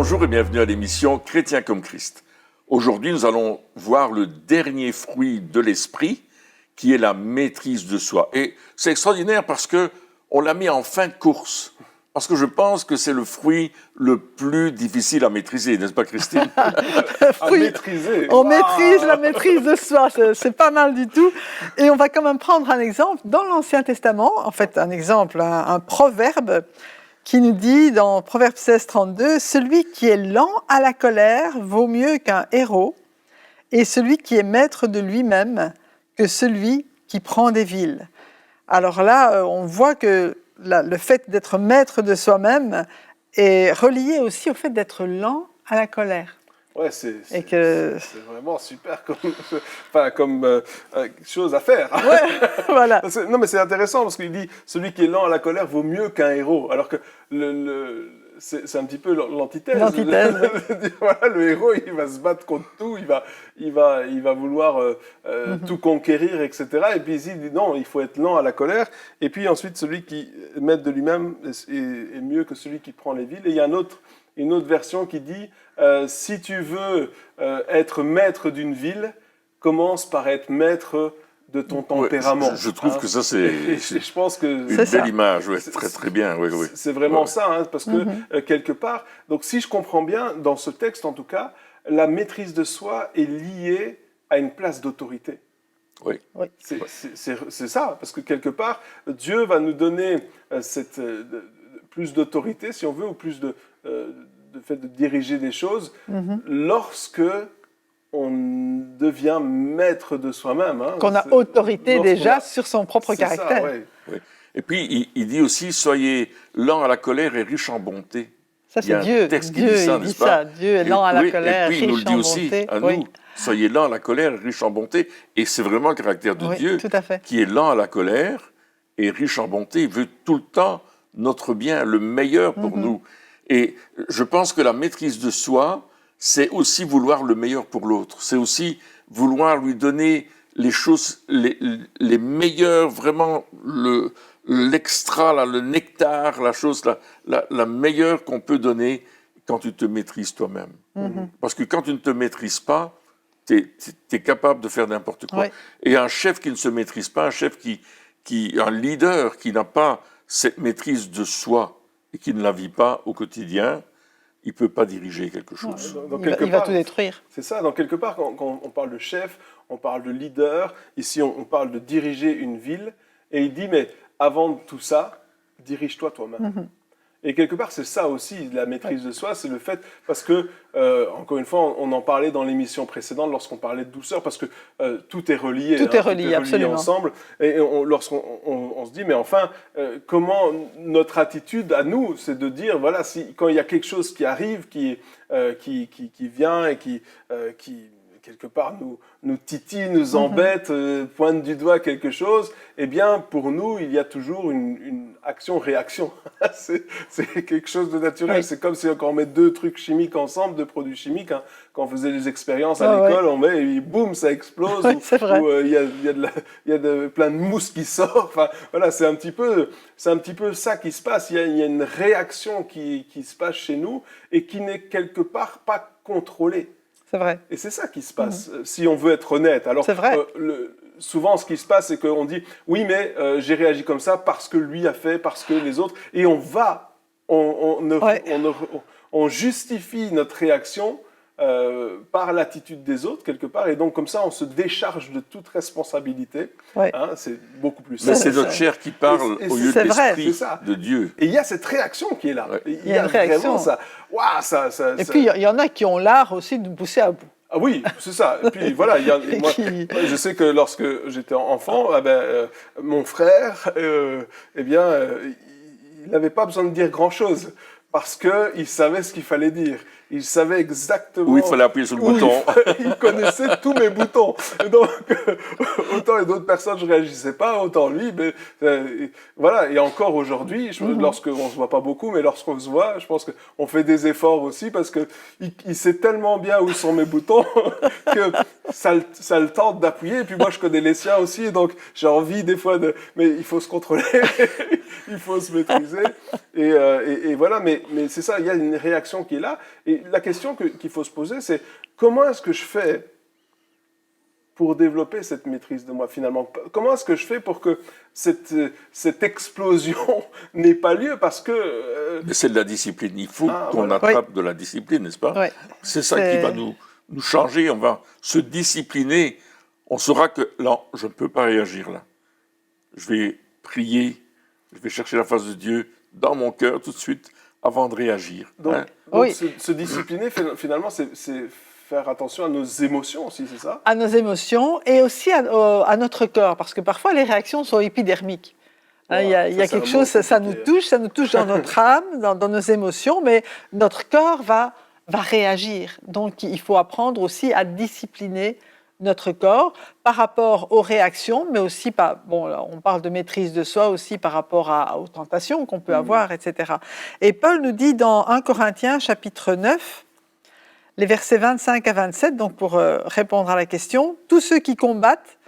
Bonjour et bienvenue à l'émission Chrétien comme Christ. Aujourd'hui, nous allons voir le dernier fruit de l'esprit, qui est la maîtrise de soi. Et c'est extraordinaire parce que on l'a mis en fin de course. Parce que je pense que c'est le fruit le plus difficile à maîtriser, n'est-ce pas, Christine? À maîtriser. On maîtrise la maîtrise de soi, c'est pas mal du tout. Et on va quand même prendre un exemple dans l'Ancien Testament, en fait un exemple, un proverbe qui nous dit dans Proverbe 16, 32, « Celui qui est lent à la colère vaut mieux qu'un héros, et celui qui est maître de lui-même que celui qui prend des villes. » Alors là, on voit que le fait d'être maître de soi-même est relié aussi au fait d'être lent à la colère. Ouais, c'est vraiment super comme chose à faire. Ouais, voilà. Non, mais c'est intéressant parce qu'il dit celui qui est lent à la colère vaut mieux qu'un héros. Alors que c'est un petit peu l'antithèse. L'antithèse. Voilà, le héros, il va se battre contre tout, il va vouloir tout conquérir, etc. Et puis ici, il dit non, il faut être lent à la colère. Et puis ensuite, celui qui est maître de lui-même est mieux que celui qui prend les villes. Et il y a une autre version qui dit si tu veux être maître d'une ville, commence par être maître de ton tempérament. Je trouve que ça, je pense que une belle image, ouais, très très bien. Ouais, ouais. C'est vraiment ça, hein, parce que quelque part, donc si je comprends bien, dans ce texte en tout cas, la maîtrise de soi est liée à une place d'autorité. Oui. C'est ça, parce que quelque part, Dieu va nous donner plus d'autorité, si on veut, ou plus de fait de diriger des choses, lorsque on devient maître de soi-même. Hein. Qu'on a autorité déjà sur son propre caractère. Ça, ouais. Oui. Et puis, il dit aussi, soyez lent à la colère et riche en bonté. Ça, c'est Dieu. Dieu dit ça. Dieu est lent à la colère, riche en bonté. Et puis, il nous le dit aussi, à nous, soyez lent à la colère et riche en bonté. Et c'est vraiment le caractère de Dieu, tout à fait, qui est lent à la colère et riche en bonté. Il veut tout le temps notre bien, le meilleur pour nous. Et je pense que la maîtrise de soi, c'est aussi vouloir le meilleur pour l'autre. C'est aussi vouloir lui donner les choses, les meilleures, vraiment l'extra, le nectar, la chose la meilleure qu'on peut donner quand tu te maîtrises toi-même. Parce que quand tu ne te maîtrises pas, tu es capable de faire n'importe quoi. Oui. Et un chef qui ne se maîtrise pas, un leader qui n'a pas cette maîtrise de soi et qui ne la vit pas au quotidien, il ne peut pas diriger quelque chose. Il va tout détruire. C'est ça, donc quelque part, quand on parle de chef, on parle de leader, ici on parle de diriger une ville, et il dit, mais avant tout ça, dirige-toi toi-même. Et quelque part, c'est ça aussi, la maîtrise de soi, c'est le fait, parce que, encore une fois, on en parlait dans l'émission précédente lorsqu'on parlait de douceur, parce que tout est relié. Tout est relié, absolument. Ensemble. Et lorsqu'on se dit, mais enfin, comment notre attitude à nous, c'est de dire, voilà, quand il y a quelque chose qui arrive, qui vient et qui quelque part nous titille, nous embête, pointe du doigt quelque chose, eh bien, pour nous, il y a toujours une action-réaction. c'est quelque chose de naturel. Oui. C'est comme si on met deux trucs chimiques ensemble, deux produits chimiques. Hein. Quand on faisait des expériences à l'école, on met et boum, ça explose. Oui, il y a plein de mousse qui sort. Enfin, voilà, c'est un petit peu ça qui se passe. Il y a une réaction qui se passe chez nous et qui n'est quelque part pas contrôlée. C'est vrai. Et c'est ça qui se passe, si on veut être honnête. Alors, c'est vrai. Souvent, ce qui se passe, c'est qu'on dit « Oui, mais j'ai réagi comme ça parce que lui a fait, parce que les autres… » Et on justifie notre réaction par l'attitude des autres, quelque part. Et donc, comme ça, on se décharge de toute responsabilité. Ouais. Hein, c'est beaucoup plus simple. Mais c'est notre chair qui parle au lieu de l'esprit de Dieu. Et il y a cette réaction qui est là. Ouais. Il y a une réaction. Ça. Wow, et puis, il y en a qui ont l'art aussi de nous pousser à bout. Ah oui, c'est ça. Et puis voilà, moi, je sais que lorsque j'étais enfant, mon frère, il n'avait pas besoin de dire grand-chose parce qu'il savait ce qu'il fallait dire. il savait exactement où il fallait appuyer sur le bouton. Il connaissait tous mes boutons. Donc, autant et d'autres personnes, je réagissais pas, autant lui. Mais voilà. Et encore aujourd'hui, lorsqu'on se voit pas beaucoup, mais lorsqu'on se voit, je pense qu'on fait des efforts aussi parce que il sait tellement bien où sont mes boutons que ça le tente d'appuyer. Et puis moi, je connais les siens aussi, donc j'ai envie des fois de. Mais il faut se contrôler, il faut se maîtriser. Et voilà. Mais c'est ça. Il y a une réaction qui est là. Et la question qu'il faut se poser, c'est comment est-ce que je fais pour développer cette maîtrise de moi finalement? Comment est-ce que je fais pour que cette explosion n'ait pas lieu? Parce que... Mais c'est de la discipline. Il faut qu'on attrape de la discipline, n'est-ce pas? C'est ça qui va nous changer. On va se discipliner. On saura que, non, je ne peux pas réagir là. Je vais prier, je vais chercher la face de Dieu dans mon cœur tout de suite avant de réagir. Donc se discipliner, finalement, c'est faire attention à nos émotions aussi, c'est ça? À nos émotions et aussi à notre corps, parce que parfois les réactions sont épidermiques. Il y a quelque chose, ça nous touche dans notre âme, dans nos émotions, mais notre corps va réagir. Donc il faut apprendre aussi à discipliner notre corps par rapport aux réactions, mais aussi, on parle de maîtrise de soi aussi par rapport aux tentations qu'on peut avoir, etc. Et Paul nous dit dans 1 Corinthiens chapitre 9, les versets 25 à 27, donc pour répondre à la question, tous ceux qui combattent,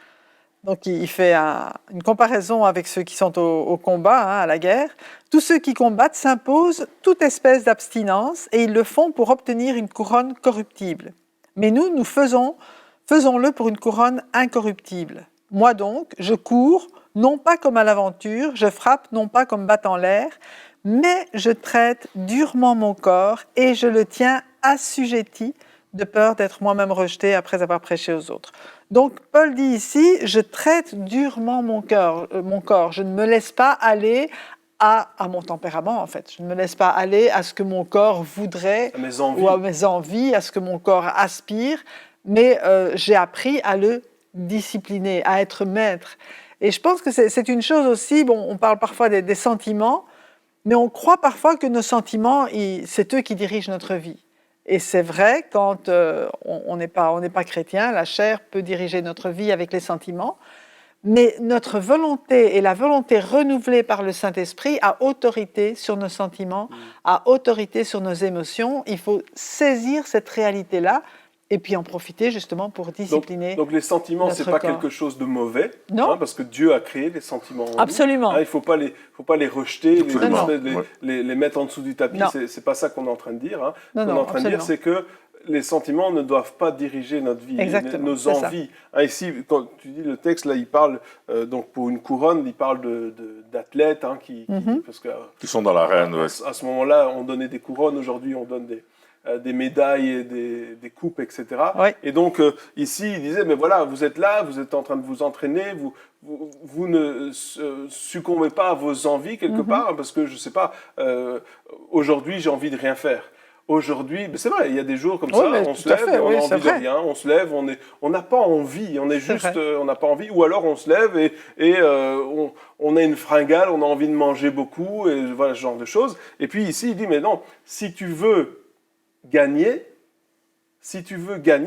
donc il fait une comparaison avec ceux qui sont au combat, à la guerre, tous ceux qui combattent s'imposent toute espèce d'abstinence et ils le font pour obtenir une couronne corruptible. Mais nous faisons-le pour une couronne incorruptible. Moi donc, je cours, non pas comme à l'aventure, je frappe non pas comme battant l'air, mais je traite durement mon corps et je le tiens assujetti de peur d'être moi-même rejeté après avoir prêché aux autres. Donc Paul dit ici, je traite durement mon corps, je ne me laisse pas aller à mon tempérament en fait. Je ne me laisse pas aller à ce que mon corps voudrait, ou à mes envies, à ce que mon corps aspire, mais j'ai appris à le discipliner, à être maître. Et je pense que c'est une chose aussi, on parle parfois des sentiments, mais on croit parfois que nos sentiments, c'est eux qui dirigent notre vie. Et c'est vrai, quand on n'est pas chrétien, la chair peut diriger notre vie avec les sentiments, mais notre volonté et la volonté renouvelée par le Saint-Esprit a autorité sur nos sentiments, a autorité sur nos émotions. Il faut saisir cette réalité-là et puis en profiter justement pour discipliner. Donc les sentiments, c'est pas quelque chose de mauvais, non, parce que Dieu a créé les sentiments. Absolument. Il faut pas les rejeter, les mettre en dessous du tapis. C'est pas ça qu'on est en train de dire. Ce qu'on est en train de dire, c'est que les sentiments ne doivent pas diriger notre vie, nos envies. Ici, quand tu dis le texte, là, il parle donc pour une couronne, il parle d'athlètes qui sont dans l'arène. À ce moment-là, on donnait des couronnes. Aujourd'hui, on donne des médailles et des coupes, etc. Et donc, ici, il disait, mais voilà, vous êtes là, vous êtes en train de vous entraîner, vous ne succombez pas à vos envies quelque part, parce que, je ne sais pas, aujourd'hui, j'ai envie de rien faire. Aujourd'hui, c'est vrai, il y a des jours comme ça, on se lève et on a envie de rien, on se lève, on n'a pas envie, on n'a pas envie, ou alors on se lève et on a une fringale, on a envie de manger beaucoup, et voilà, ce genre de choses. Et puis ici, il dit, mais non, si tu veux gagner,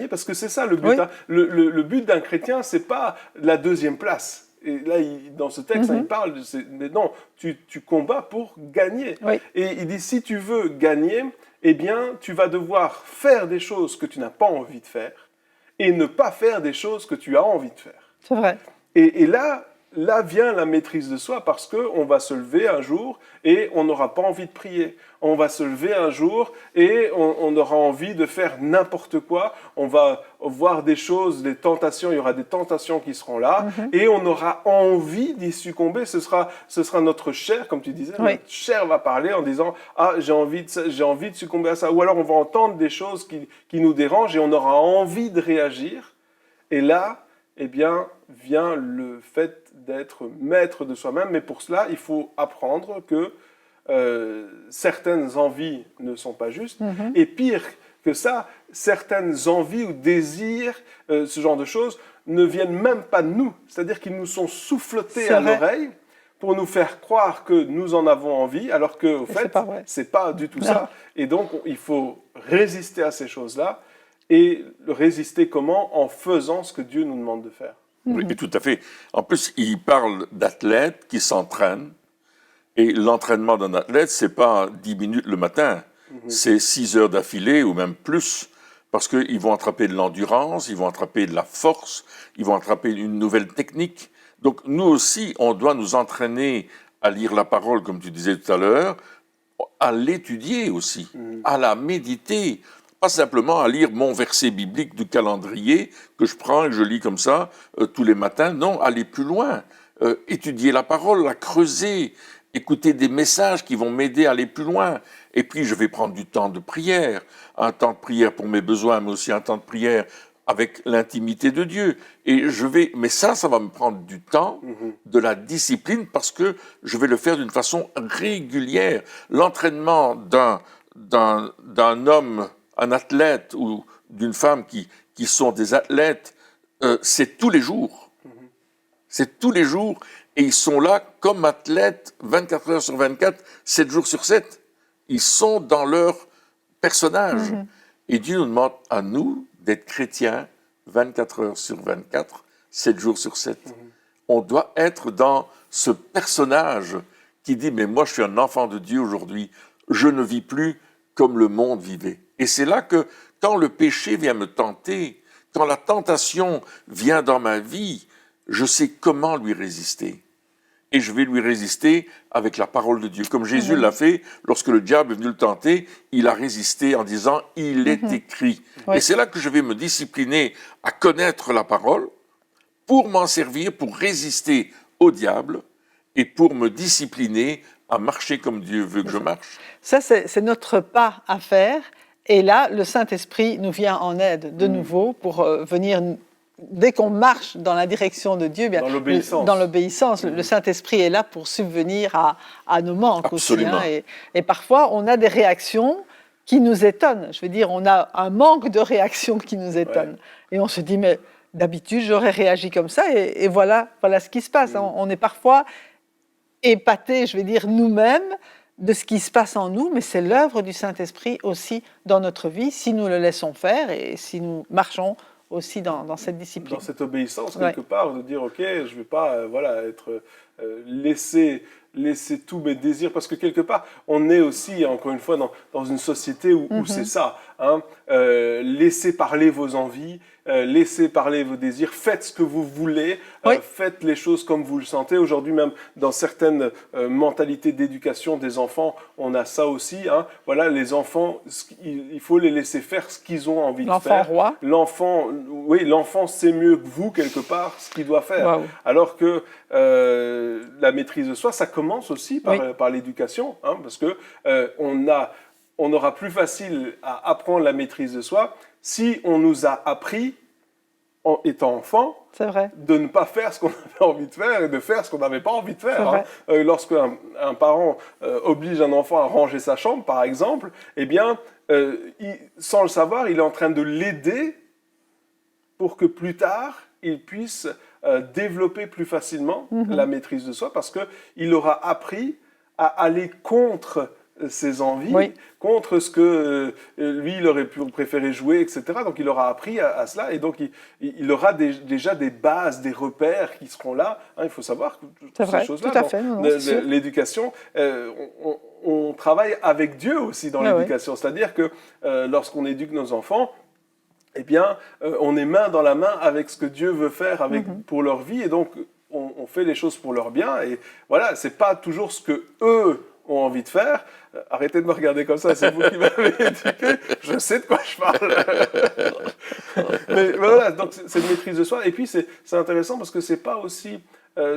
parce que c'est ça le but. Le but d'un chrétien, c'est pas la deuxième place. Et là, dans ce texte, il parle, mais non, tu combats pour gagner. Et il dit, si tu veux gagner, eh bien, tu vas devoir faire des choses que tu n'as pas envie de faire et ne pas faire des choses que tu as envie de faire. C'est vrai. Et là vient la maîtrise de soi, parce qu'on va se lever un jour et on n'aura pas envie de prier. On va se lever un jour et on aura envie de faire n'importe quoi. On va voir des choses, des tentations, il y aura des tentations qui seront là et on aura envie d'y succomber. Ce sera notre chair, comme tu disais, notre chair va parler en disant « Ah, j'ai envie de succomber à ça ». Ou alors on va entendre des choses qui nous dérangent et on aura envie de réagir. Et là, eh bien, vient le fait d'être maître de soi-même. Mais pour cela, il faut apprendre que certaines envies ne sont pas justes. Et pire que ça, certaines envies ou désirs, ce genre de choses, ne viennent même pas de nous. C'est-à-dire qu'ils nous sont souffletés à l'oreille pour nous faire croire que nous en avons envie, alors qu'au fait, c'est pas du tout ça. Et donc, il faut résister à ces choses-là. Et résister comment? En faisant ce que Dieu nous demande de faire. Oui, tout à fait. En plus, il parle d'athlètes qui s'entraînent. Et l'entraînement d'un athlète, c'est pas 10 minutes le matin. C'est 6 heures d'affilée ou même plus. Parce qu'ils vont attraper de l'endurance, ils vont attraper de la force, ils vont attraper une nouvelle technique. Donc, nous aussi, on doit nous entraîner à lire la parole, comme tu disais tout à l'heure, à l'étudier aussi, à la méditer. Pas simplement à lire mon verset biblique du calendrier que je prends et que je lis comme ça tous les matins. Non, aller plus loin, étudier la parole, la creuser, écouter des messages qui vont m'aider à aller plus loin. Et puis, je vais prendre du temps de prière, un temps de prière pour mes besoins, mais aussi un temps de prière avec l'intimité de Dieu. Et mais ça va me prendre du temps, de la discipline, parce que je vais le faire d'une façon régulière. L'entraînement d'un homme, un athlète ou d'une femme qui sont des athlètes, c'est tous les jours. C'est tous les jours et ils sont là comme athlètes 24 heures sur 24, 7 jours sur 7. Ils sont dans leur personnage. Et Dieu nous demande à nous d'être chrétiens 24 heures sur 24, 7 jours sur 7. On doit être dans ce personnage qui dit « Mais moi, je suis un enfant de Dieu aujourd'hui. Je ne vis plus comme le monde vivait. » Et c'est là que, quand le péché vient me tenter, quand la tentation vient dans ma vie, je sais comment lui résister. Et je vais lui résister avec la parole de Dieu. Comme Jésus l'a fait, lorsque le diable est venu le tenter, il a résisté en disant « Il est écrit ». Et c'est là que je vais me discipliner à connaître la parole pour m'en servir, pour résister au diable et pour me discipliner à marcher comme Dieu veut que je marche. Ça, c'est notre pas à faire. Et là, le Saint-Esprit nous vient en aide de nouveau pour venir, dès qu'on marche dans la direction de Dieu, bien, dans l'obéissance, le Saint-Esprit est là pour subvenir à nos manques aussi. Hein, et parfois, on a des réactions qui nous étonnent. Je veux dire, on a un manque de réaction qui nous étonne. Et on se dit, mais d'habitude, j'aurais réagi comme ça, et voilà ce qui se passe. On est parfois épatés, je vais dire, nous-mêmes, de ce qui se passe en nous, mais c'est l'œuvre du Saint-Esprit aussi dans notre vie, si nous le laissons faire et si nous marchons aussi dans cette discipline. Dans cette obéissance, quelque part, de dire, OK, je ne vais pas être laisser tous mes désirs, parce que quelque part, on est aussi, encore une fois, dans une société où c'est ça. Hein, laissez parler vos envies, laissez parler vos désirs, faites ce que vous voulez, faites les choses comme vous le sentez. Aujourd'hui, même dans certaines mentalités d'éducation des enfants, on a ça aussi. Hein. Voilà, les enfants, il faut les laisser faire ce qu'ils ont envie de faire. L'enfant roi. L'enfant sait mieux que vous, quelque part, ce qu'il doit faire. Wow. Alors que la maîtrise de soi, ça commence aussi par l'éducation, hein, parce que on aura plus facile à apprendre la maîtrise de soi si on nous a appris, en étant enfant, de ne pas faire ce qu'on avait envie de faire et de faire ce qu'on n'avait pas envie de faire. Hein. Lorsqu'un parent oblige un enfant à ranger sa chambre, par exemple, eh bien, sans le savoir, il est en train de l'aider pour que plus tard, il puisse développer plus facilement la maîtrise de soi, parce qu'il aura appris à aller contre ses envies, contre ce que lui, il aurait pu préférer jouer, etc. Donc, il aura appris à cela, et donc, il aura déjà des bases, des repères qui seront là. Hein, il faut savoir que ces choses-là, dans l'éducation, on travaille avec Dieu aussi dans l'éducation. C'est-à-dire que lorsqu'on éduque nos enfants, eh bien, on est main dans la main avec ce que Dieu veut faire pour leur vie, et donc, on fait les choses pour leur bien, et voilà, c'est pas toujours ce que eux ont envie de faire. Arrêtez de me regarder comme ça, c'est vous qui m'avez éduqué, je sais de quoi je parle. Mais voilà, donc c'est une maîtrise de soi. Et puis c'est intéressant parce que c'est pas aussi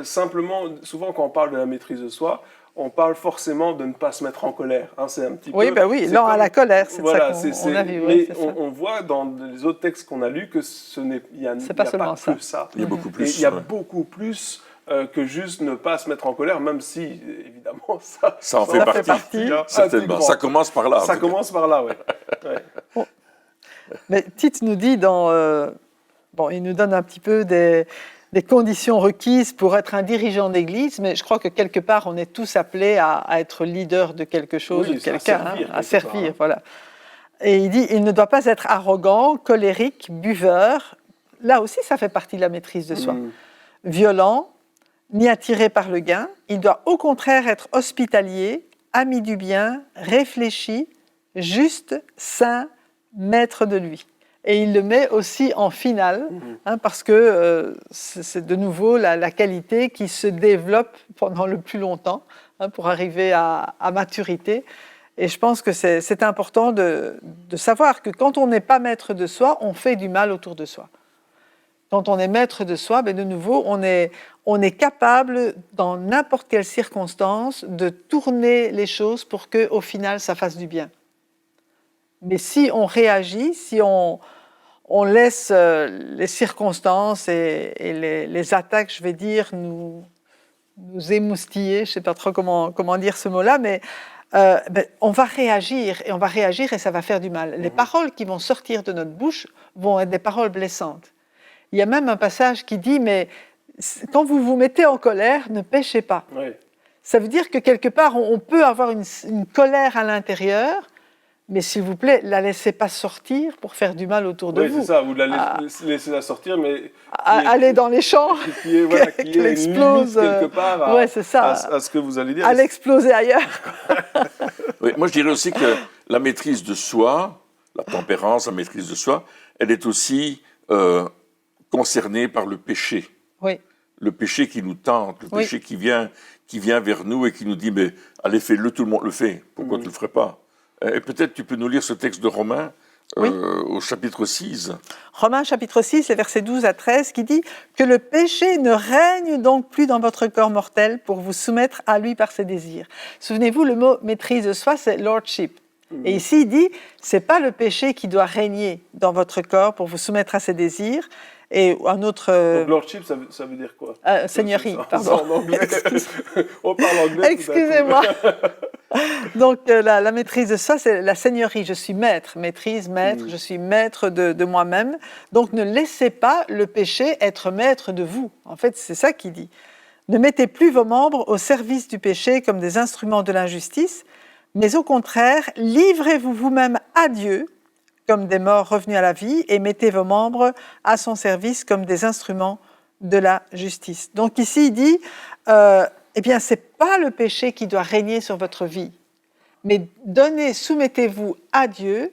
simplement, souvent quand on parle de la maîtrise de soi, on parle forcément de ne pas se mettre en colère. Hein, c'est un petit peu... non, à la colère, c'est ça qu'on a vu. Mais on voit dans les autres textes qu'on a lus que il n'y a pas que ça. Il y a beaucoup plus. Il y a beaucoup plus que juste ne pas se mettre en colère, même si, évidemment, ça en fait partie. Certainement. Ça commence par là. Ça commence par là, oui. Mais Tite nous dit il nous donne un petit peu des conditions requises pour être un dirigeant d'église, mais je crois que quelque part, on est tous appelés à être leader de quelque chose ou de quelqu'un, à servir. Voilà. Et il dit, il ne doit pas être arrogant, colérique, buveur. Là aussi, ça fait partie de la maîtrise de soi. Violent, ni attiré par le gain. Il doit au contraire être hospitalier, ami du bien, réfléchi, juste, saint, maître de lui. Et il le met aussi en finale, parce que c'est de nouveau la qualité qui se développe pendant le plus longtemps, pour arriver à maturité. Et je pense que c'est important de savoir que quand on n'est pas maître de soi, on fait du mal autour de soi. Quand on est maître de soi, de nouveau, on est capable, dans n'importe quelle circonstance, de tourner les choses pour qu'au final, ça fasse du bien. Mais si on réagit, si on laisse les circonstances et les attaques, je vais dire, nous émoustiller, je ne sais pas trop comment dire ce mot-là, mais on va réagir et ça va faire du mal. Les paroles qui vont sortir de notre bouche vont être des paroles blessantes. Il y a même un passage qui dit, mais quand vous vous mettez en colère, ne péchez pas. Oui. Ça veut dire que quelque part, on peut avoir une colère à l'intérieur, mais s'il vous plaît, la laissez pas sortir pour faire du mal autour de vous. Oui, c'est ça, vous laissez-la sortir, mais... aller dans les champs, qu'elle explose quelque part à ce que vous allez dire. À l'exploser ailleurs. Oui, moi, je dirais aussi que la maîtrise de soi, la tempérance, la maîtrise de soi, elle est aussi concernée par le péché. Oui. Le péché qui nous tente, le péché qui vient vers nous et qui nous dit, mais allez, fais-le, tout le monde le fait, pourquoi tu ne le ferais pas? Et peut-être tu peux nous lire ce texte de Romains au chapitre 6. Romains chapitre 6, les versets 12 à 13, qui dit que le péché ne règne donc plus dans votre corps mortel pour vous soumettre à lui par ses désirs. Souvenez-vous, le mot maîtrise de soi, c'est lordship. Et ici, il dit, c'est pas le péché qui doit régner dans votre corps pour vous soumettre à ses désirs. Et un autre... Donc, lordship, ça veut dire quoi? Seigneurie, pardon. En anglais. On parle anglais. Excusez-moi. Donc, la maîtrise de soi, c'est la seigneurie. Je suis maître, maîtrise, maître, je suis maître de moi-même. Donc, ne laissez pas le péché être maître de vous. En fait, c'est ça qu'il dit. Ne mettez plus vos membres au service du péché comme des instruments de l'injustice, mais au contraire, livrez-vous vous-même à Dieu comme des morts revenus à la vie, et mettez vos membres à son service comme des instruments de la justice. Donc ici, il dit, eh bien, ce n'est pas le péché qui doit régner sur votre vie, mais soumettez-vous à Dieu,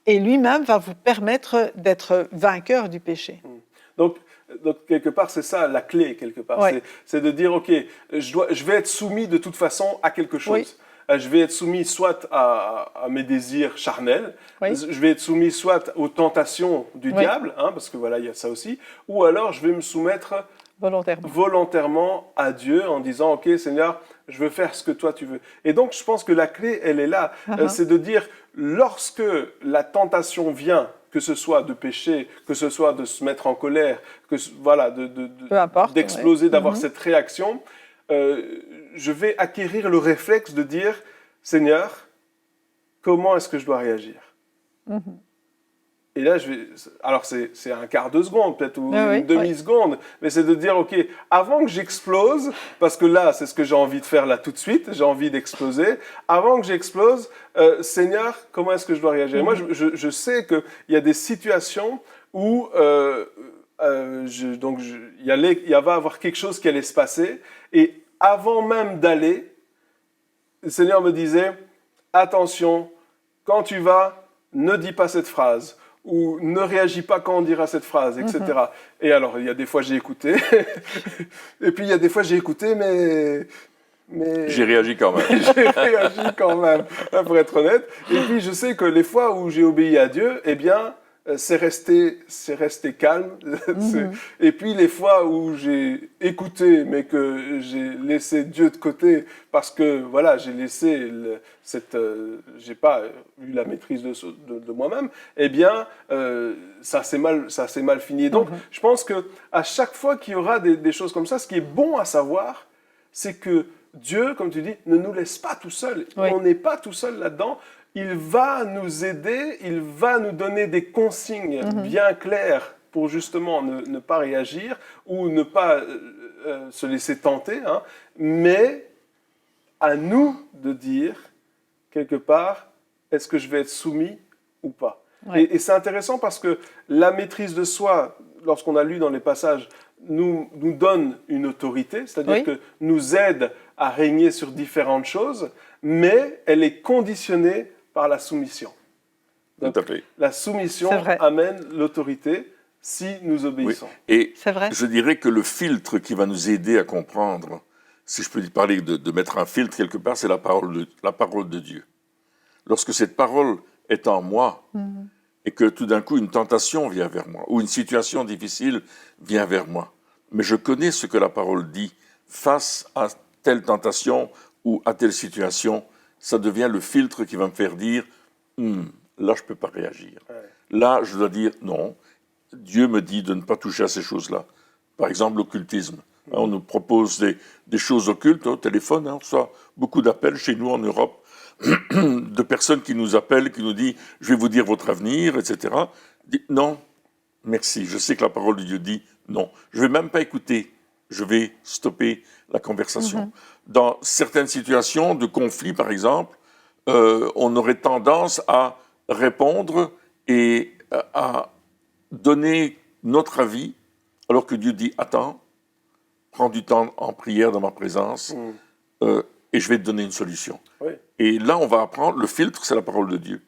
et lui-même va vous permettre d'être vainqueur du péché. Donc quelque part, c'est ça la clé, quelque part. Oui. C'est de dire, OK, je vais être soumis de toute façon à quelque chose. Oui. Je vais être soumis soit à mes désirs charnels, je vais être soumis soit aux tentations du diable, parce que voilà, il y a ça aussi, ou alors je vais me soumettre volontairement à Dieu en disant, OK Seigneur, je veux faire ce que toi tu veux. Et donc je pense que la clé, elle est là, c'est de dire, lorsque la tentation vient, que ce soit de pécher, que ce soit de se mettre en colère, d'exploser, d'avoir cette réaction, je vais acquérir le réflexe de dire, Seigneur, comment est-ce que je dois réagir? Et là, alors c'est un quart de seconde peut-être, ou une demi-seconde, mais c'est de dire, OK, avant que j'explose, parce que là, c'est ce que j'ai envie de faire là tout de suite, j'ai envie d'exploser, avant que j'explose, Seigneur, comment est-ce que je dois réagir? Et moi, je sais qu'il y a des situations où il va y avoir quelque chose qui allait se passer, et avant même d'aller, le Seigneur me disait, attention, quand tu vas, ne dis pas cette phrase, ou ne réagis pas quand on dira cette phrase, etc. Et alors, il y a des fois j'ai écouté, et puis il y a des fois j'ai écouté, mais j'ai réagi quand même. J'ai réagi quand même, pour être honnête. Et puis je sais que les fois où j'ai obéi à Dieu, eh bien, c'est resté calme. Et puis les fois où j'ai écouté, mais que j'ai laissé Dieu de côté, parce que voilà, j'ai laissé j'ai pas eu la maîtrise de moi-même, eh bien, ça s'est mal fini. Donc, je pense que à chaque fois qu'il y aura des choses comme ça, ce qui est bon à savoir, c'est que Dieu, comme tu dis, ne nous laisse pas tout seul. On n'est pas tout seul là-dedans. Il va nous aider, il va nous donner des consignes bien claires pour justement ne pas réagir ou ne pas se laisser tenter, hein, mais à nous de dire, quelque part, est-ce que je vais être soumis ou pas? Ouais. Et c'est intéressant parce que la maîtrise de soi, lorsqu'on a lu dans les passages, nous donne une autorité, c'est-à-dire Oui. que nous aide à régner sur différentes choses, mais elle est conditionnée par la soumission. Donc, Tout à fait. la soumission C'est vrai. amène l'autorité si nous Oui. obéissons. Et C'est vrai. je dirais que le filtre qui va nous aider à comprendre, si je peux parler de mettre un filtre quelque part, c'est la parole de Dieu. Lorsque cette parole est en moi, et que tout d'un coup une tentation vient vers moi, ou une situation difficile vient vers moi, mais je connais ce que la parole dit face à telle tentation ou à telle situation, ça devient le filtre qui va me faire dire là je ne peux pas réagir. Ouais. Là je dois dire non, Dieu me dit de ne pas toucher à ces choses-là. Par exemple l'occultisme. On nous propose des choses occultes au téléphone, on reçoit beaucoup d'appels chez nous en Europe de personnes qui nous appellent, qui nous disent « je vais vous dire votre avenir », etc. Non, merci, je sais que la parole de Dieu dit non. Je ne vais même pas écouter, je vais stopper la conversation. Dans certaines situations de conflit, par exemple, on aurait tendance à répondre et à donner notre avis, alors que Dieu dit « attends, prends du temps en prière dans ma présence et je vais te donner une solution. Oui. » Et là, on va apprendre, le filtre, c'est la parole de Dieu.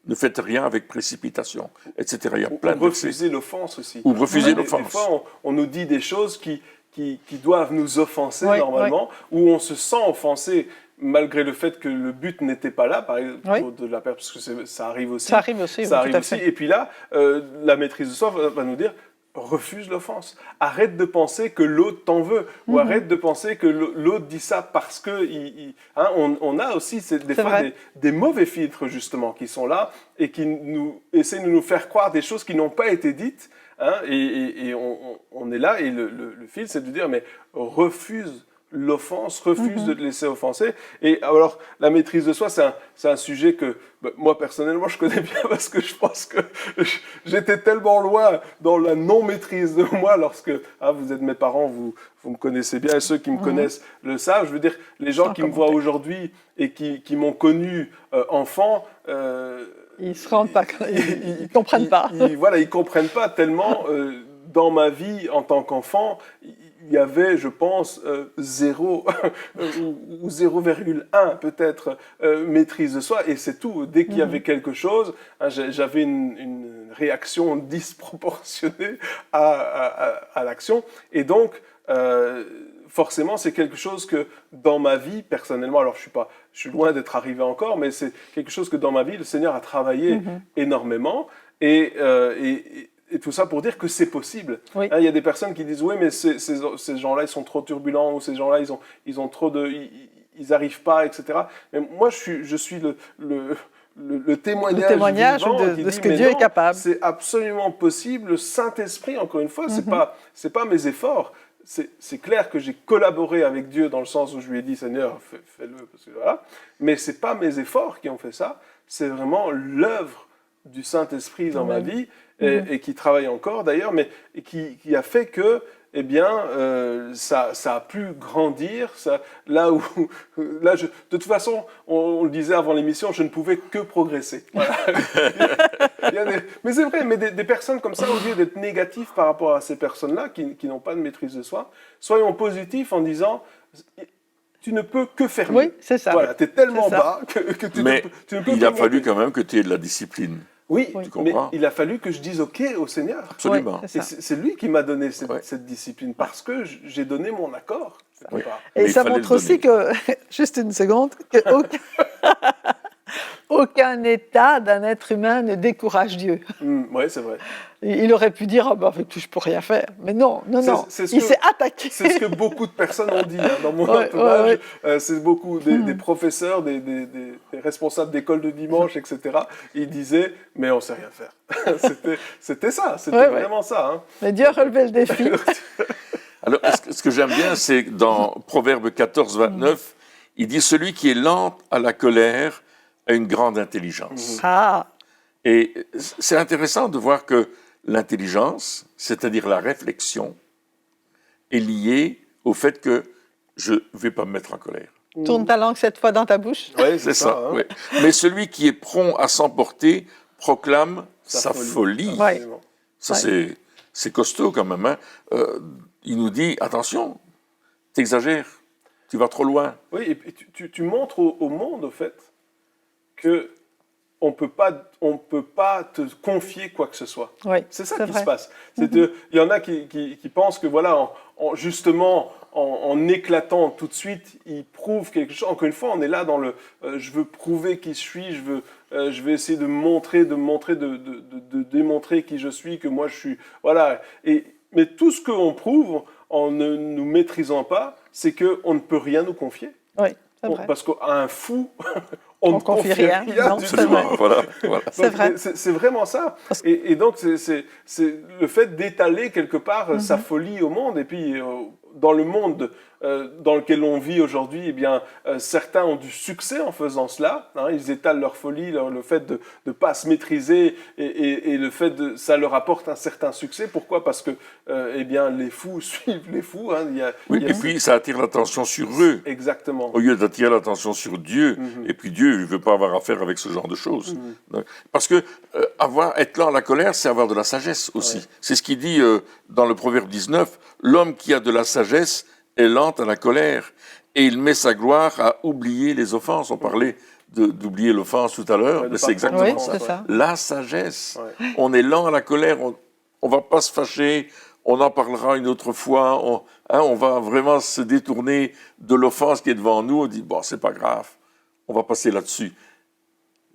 Ne faites rien avec précipitation, etc. Il y a plein de versets. Refuser l'offense aussi. Ou refuser Des l'offense. fois, on nous dit des choses qui doivent nous offenser Oui, normalement, où on se sent offensé malgré le fait que le but n'était pas là, par exemple, Oui. de la parce que ça arrive aussi. Ça arrive aussi, Ça oui, arrive tout à aussi. fait. Et puis là, la maîtrise de soi va nous dire refuse l'offense. Arrête de penser que l'autre t'en veut, ou arrête de penser que l'autre dit ça parce que on a aussi des fois vrai. des mauvais filtres justement qui sont là et qui essaient de nous faire croire des choses qui n'ont pas été dites. Et on est là et le fil c'est de dire mais refuse l'offense, refuse de te laisser offenser. Et alors, la maîtrise de soi, c'est un sujet que moi, personnellement, je connais bien parce que je pense que j'étais tellement loin dans la non-maîtrise de moi lorsque, vous êtes mes parents, vous me connaissez bien, et ceux qui me connaissent le savent. Je veux dire, les gens qui me voient aujourd'hui et qui m'ont connu enfant, Ils ne se rendent pas, ils ne comprennent pas. Ils comprennent pas tellement. Dans ma vie, en tant qu'enfant, il y avait, je pense, 0 ou 0,1 peut-être maîtrise de soi, et c'est tout. Dès qu'il y avait quelque chose, j'avais une réaction disproportionnée à l'action. Et donc, forcément, c'est quelque chose que dans ma vie, personnellement, alors je suis loin d'être arrivé encore, mais c'est quelque chose que dans ma vie, le Seigneur a travaillé énormément. Et tout ça pour dire que c'est possible. Oui. Il y a des personnes qui disent « Oui, mais ces gens-là, ils sont trop turbulents, ou ces gens-là, ils ont trop de... Ils n'arrivent pas, etc. » Mais moi, je suis le témoignage vivant de ce que Dieu est capable. C'est absolument possible. Le Saint-Esprit, encore une fois, c'est pas mes efforts. C'est clair que j'ai collaboré avec Dieu dans le sens où je lui ai dit « Seigneur, fais-le. » Voilà. Mais ce n'est pas mes efforts qui ont fait ça. C'est vraiment l'œuvre du Saint-Esprit dans ma vie, et qui travaille encore d'ailleurs, mais qui a fait que, eh bien, ça a pu grandir. De toute façon, on le disait avant l'émission, je ne pouvais que progresser. Voilà. Mais c'est vrai, mais des personnes comme ça, au lieu d'être négatifs par rapport à ces personnes-là qui n'ont pas de maîtrise de soi, soyons positifs en disant... Tu ne peux que faire mieux. Oui, c'est ça. Voilà, tu es tellement bas que tu ne peux il a fallu quand même que tu aies de la discipline. Oui, tu mais comprends? il a fallu que je dise OK au Seigneur. Absolument. Oui, Et c'est lui qui m'a donné cette discipline, parce que j'ai donné mon accord. Oui. Et Mais ça il fallait montre le aussi donner. que, juste une seconde, aucun état d'un être humain ne décourage Dieu. Oui, c'est vrai. Il aurait pu dire, avec tout, je ne peux rien faire. Mais non, C'est ce il que- s'est attaqué. C'est ce que beaucoup de personnes ont dit dans mon entourage. ouais. C'est beaucoup des professeurs, des responsables d'école de dimanche, etc. Ils disaient, mais on ne sait rien faire. C'était ça, c'était vraiment ça. Hein. Mais Dieu a relevé le défi. Alors, ce que j'aime bien, c'est que dans Proverbe 14, 29, il dit « Celui qui est lent à la colère a une grande intelligence ». Ah, Et c'est intéressant de voir que l'intelligence, c'est-à-dire la réflexion, est liée au fait que je ne vais pas me mettre en colère. Tourne ta langue 7 fois dans ta bouche. Ouais, C'est ça, hein. oui. Mais celui qui est prompt à s'emporter proclame sa folie. Ouais. Absolument. Ça, Ouais. c'est costaud quand même. Hein. Il nous dit, attention, t'exagères, tu vas trop loin. Oui, et puis tu montres au monde, au fait, que on peut pas te confier quoi que ce soit. Oui, C'est ça qui vrai. se passe. Il y en a qui pensent que voilà, justement, en éclatant tout de suite, ils prouvent quelque chose. Encore une fois, on est là dans le je veux prouver qui je suis, je vais essayer de démontrer qui je suis, que moi je suis. Voilà. Mais tout ce qu'on prouve en ne nous maîtrisant pas, c'est qu'on ne peut rien nous confier. Oui, c'est vrai. Parce qu'à un fou, on ne confie confie rien. rien Non, du c'est tout. vrai. Voilà. C'est Donc, vrai. c'est vraiment ça. Et donc, c'est le fait d'étaler quelque part sa folie au monde. Et puis, dans le monde dans lequel on vit aujourd'hui, eh bien, certains ont du succès en faisant cela. Hein, ils étalent leur folie, le fait de ne pas se maîtriser et le fait ça leur apporte un certain succès. Pourquoi ? Parce que eh bien, les fous suivent les fous. Hein. Oui, et puis ça attire l'attention sur eux, Exactement. au lieu d'attirer l'attention sur Dieu. Et puis Dieu, il ne veut pas avoir affaire avec ce genre de choses. Donc, parce que être lent à la colère, c'est avoir de la sagesse aussi. Ouais. C'est ce qu'il dit dans le Proverbe 19, l'homme qui a de la sagesse est lent à la colère, et il met sa gloire à oublier les offenses. On parlait d'oublier l'offense tout à l'heure, Ouais, de mais pas c'est prendre exactement Oui, ça. c'est ça. La sagesse. Ouais. On est lent à la colère, on ne va pas se fâcher, on en parlera une autre fois, on va vraiment se détourner de l'offense qui est devant nous, on dit, bon, c'est pas grave, on va passer là-dessus.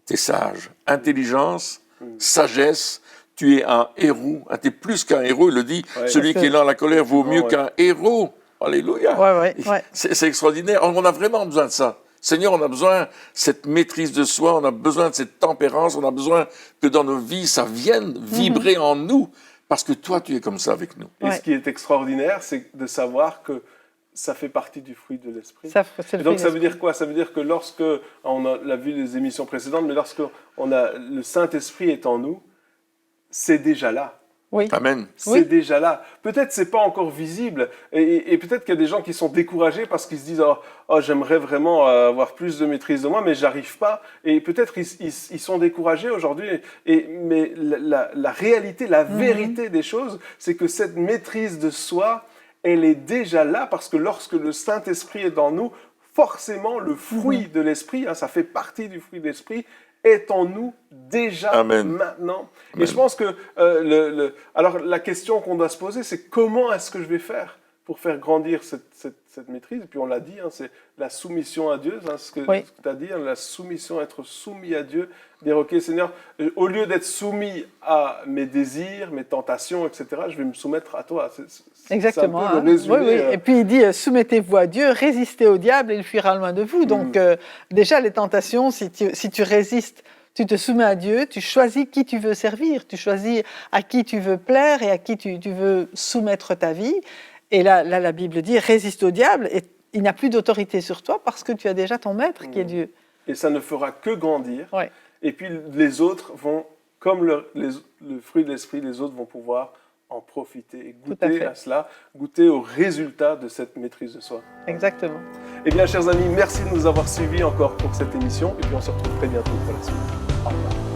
T'es sage. Intelligence, sagesse, tu es un héros, tu es plus qu'un héros, il le dit, Ouais. celui qui est lent à la colère vaut mieux Ouais. qu'un héros. Alléluia. Ouais. C'est extraordinaire. On a vraiment besoin de ça. Seigneur, on a besoin de cette maîtrise de soi, on a besoin de cette tempérance, on a besoin que dans nos vies, ça vienne vibrer en nous, parce que toi, tu es comme ça avec nous. Et ce qui est extraordinaire, c'est de savoir que ça fait partie du fruit de l'esprit. C'est le Donc fruit ça veut d'esprit. dire quoi ? Ça veut dire que lorsque, on l'a vu les émissions précédentes, mais lorsque le Saint-Esprit est en nous, c'est déjà là. Oui. Amen. C'est Oui. déjà là. Peut-être c'est pas encore visible et peut-être qu'il y a des gens qui sont découragés parce qu'ils se disent oh j'aimerais vraiment avoir plus de maîtrise de moi mais j'arrive pas et peut-être ils sont découragés aujourd'hui mais la réalité, la vérité des choses, c'est que cette maîtrise de soi, elle est déjà là parce que lorsque le Saint-Esprit est dans nous, forcément le fruit de l'esprit, hein, ça fait partie du fruit de l'esprit, est en nous déjà Amen. maintenant. Amen. Et je pense que alors la question qu'on doit se poser, c'est comment est-ce que je vais faire pour faire grandir cette maîtrise. Et puis on l'a dit, hein, c'est la soumission à Dieu, hein, ce que tu as dit, hein, la soumission, être soumis à Dieu, dire ok Seigneur, au lieu d'être soumis à mes désirs, mes tentations, etc., je vais me soumettre à toi. Exactement. C'est un peu le résumé, Oui. Et puis il dit soumettez-vous à Dieu, résistez au diable et il fuira loin de vous. Donc déjà les tentations, si tu résistes, tu te soumets à Dieu, tu choisis qui tu veux servir, tu choisis à qui tu veux plaire et à qui tu veux soumettre ta vie. Et là, la Bible dit résiste au diable et il n'a plus d'autorité sur toi parce que tu as déjà ton maître qui est Dieu. Et ça ne fera que grandir. Ouais. Et puis les autres vont, comme le fruit de l'esprit, les autres vont pouvoir en profiter et goûter à cela, goûter au résultat de cette maîtrise de soi. Exactement. Eh bien, chers amis, merci de nous avoir suivis encore pour cette émission. Et puis on se retrouve très bientôt pour la suite. Au revoir.